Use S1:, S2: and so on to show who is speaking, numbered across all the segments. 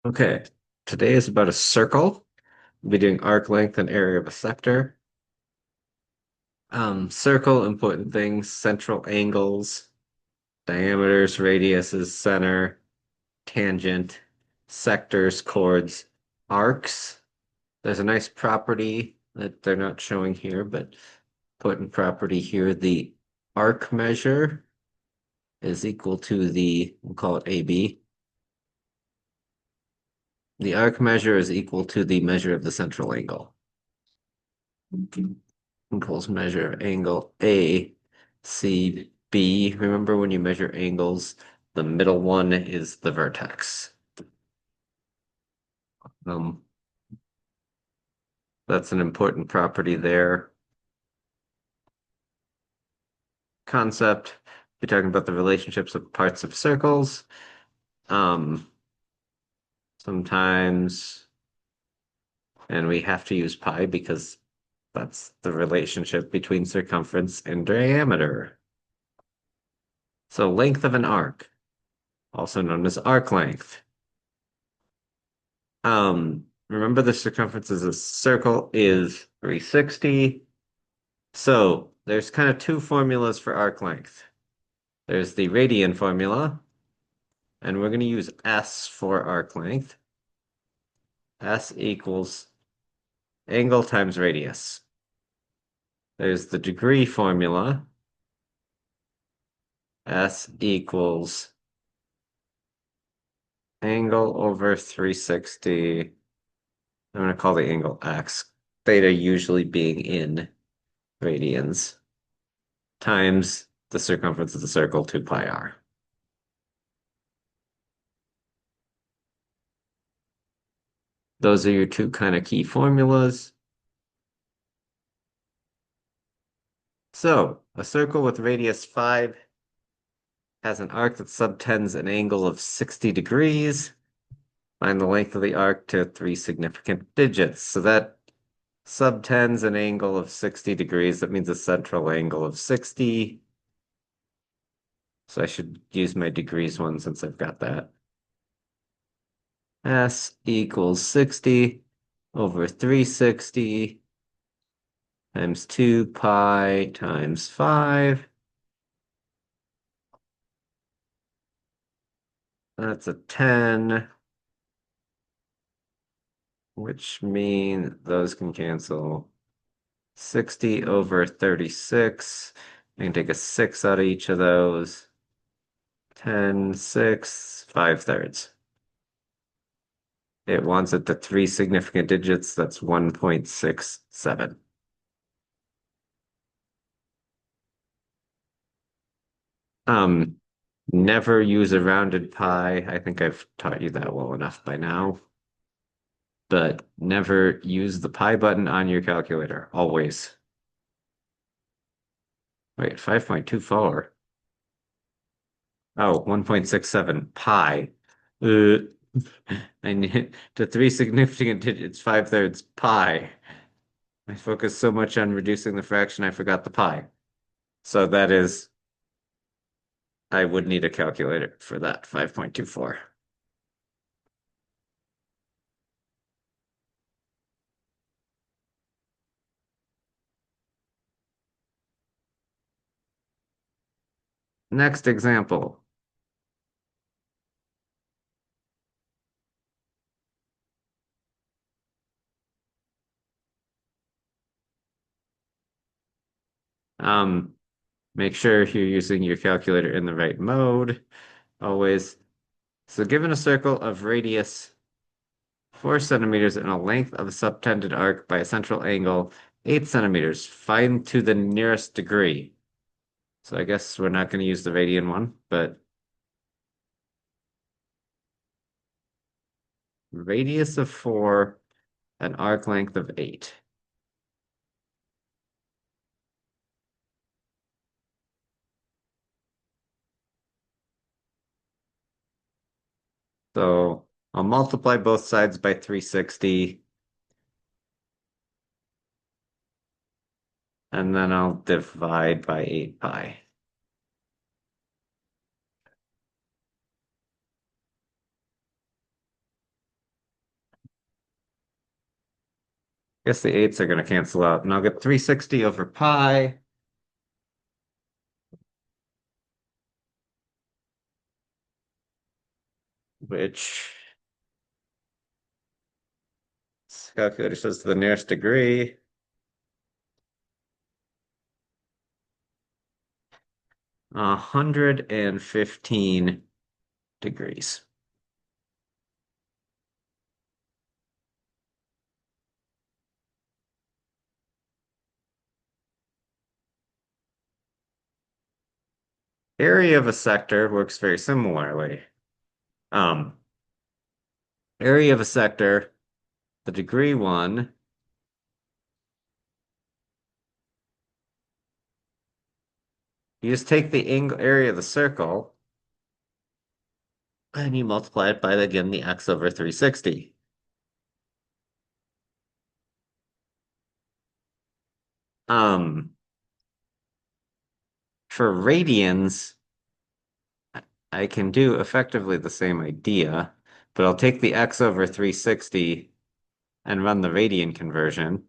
S1: Okay, today is about a circle. We'll be doing arc length and area of a sector. Circle, important things, central angles, diameters, radiuses, center, tangent, sectors, chords, arcs. There's a nice property that they're not showing here, but important property here. The arc measure is equal to we'll call it AB. The arc measure is equal to the measure of the central angle. Equals measure angle A, C, B. Remember when you measure angles, the middle one is the vertex. Um, that's an important property there. Concept, we're talking about the relationships of parts of circles. Um, sometimes, and we have to use pi because that's the relationship between circumference and diameter. So length of an arc, also known as arc length. Remember the circumference of a circle is 360. So there's kind of two formulas for arc length. There's the radian formula, and we're going to use S for arc length. S equals angle times radius. There's the degree formula. S equals angle over 360. I'm going to call the angle X, theta usually being in radians, times the circumference of the circle, 2 pi r. Those are your two kind of key formulas. So, a circle with radius 5 has an arc that subtends an angle of 60 degrees. Find the length of the arc to 3 significant digits. So that subtends an angle of 60 degrees. That means a central angle of 60. So I should use my degrees one since I've got that. S equals 60 over 360 times 2 pi times 5. That's a 10, which mean those can cancel. 60 over 36. I can take a 6 out of each of those. 10, 6, 5/3. It wants it to 3 significant digits. That's 1.67. Um, Never use a rounded pi. I think I've taught you that well enough by now. But never use the pi button on your calculator, always. Wait, 5.24. Oh, 1.67 pi. Uh, I need to 3 significant digits, 5/3 pi. I focused so much on reducing the fraction, I forgot the pi. So that is, I would need a calculator for that, 5.24. Next example. Um, Make sure you're using your calculator in the right mode, always. So given a circle of radius 4 centimeters and a length of a subtended arc by a central angle 8 centimeters, find to the nearest degree. So I guess we're not going to use the radian one, but radius of 4, an arc length of 8. So I'll multiply both sides by 360, and then I'll divide by 8 pi. Guess the eights are going to cancel out, and I'll get 360 over pi, which calculator says to the nearest degree. 115 degrees. Area of a sector works very similarly. Um, area of a sector, the degree one, you just take the angle area of the circle and you multiply it by, again, the x over 360. Um, for radians, I can do effectively the same idea, but I'll take the x over 360 and run the radian conversion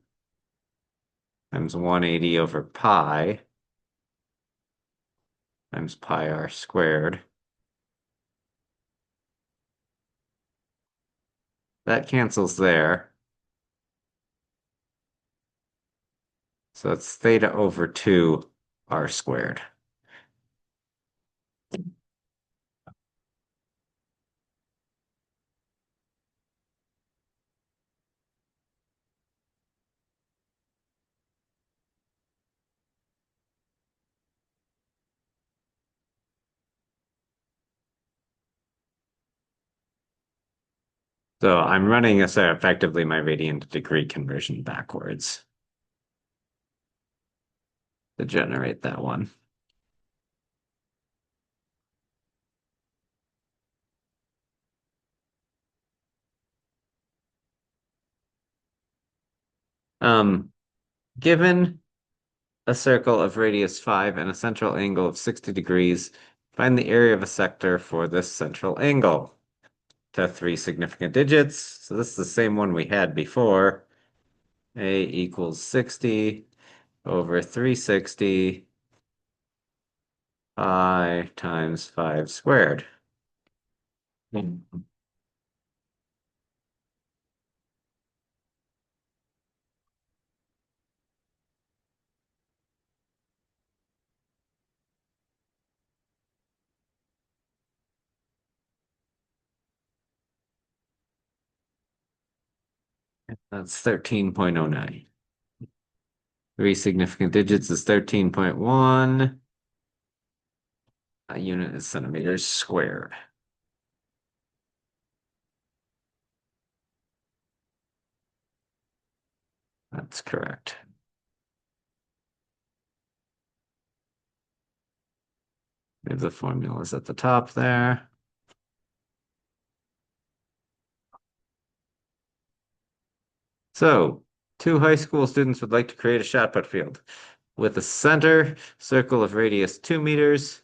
S1: times 180 over pi times pi r squared. That cancels there. So it's theta over 2 r squared. So I'm running effectively my radian to degree conversion backwards to generate that one. Um, given a circle of radius 5 and a central angle of 60 degrees, find the area of a sector for this central angle. To three significant digits. So this is the same one we had before. A equals 60 over 360 pi times 5 squared. That's 13.09. Three significant digits is 13.1. A unit is centimeters squared. That's correct. We have the formulas at the top there. So, two high school students would like to create a shot put field with a center circle of radius 2 meters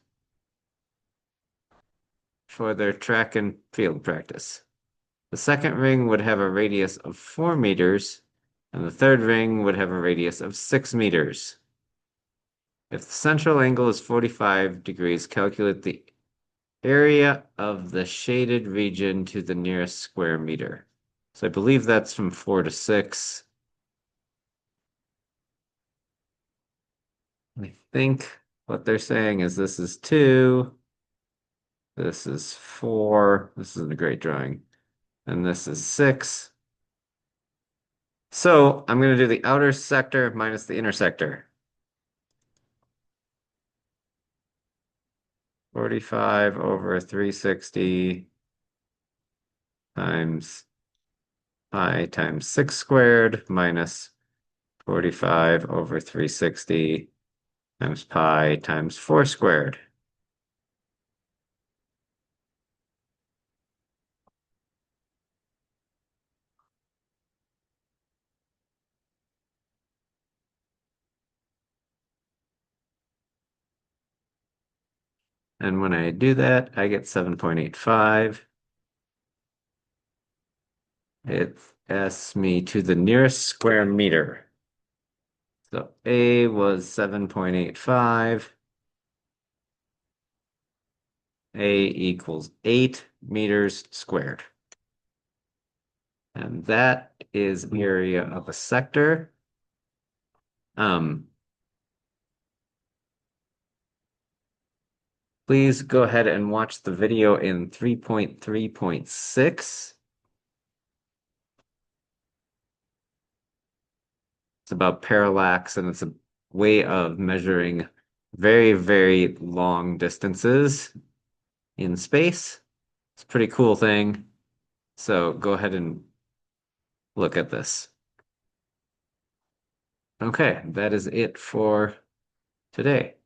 S1: for their track and field practice. The second ring would have a radius of 4 meters, and the third ring would have a radius of 6 meters. If the central angle is 45 degrees, calculate the area of the shaded region to the nearest square meter. So I believe that's from 4 to 6. I think what they're saying is this is 2, this is 4, this isn't a great drawing, and this is 6. So I'm going to do the outer sector minus the inner sector. 45 over 360 times pi times 6 squared minus 45 over 360 times pi times 4 squared. And when I do that, I get 7.85. It asks me to the nearest square meter. So A was 7.85. A equals 8 meters squared. And that is the area of a sector. Um, Please go ahead and watch the video in 3.3.6. It's about parallax, and it's a way of measuring very, very long distances in space. It's a pretty cool thing. So go ahead and look at this. Okay, that is it for today.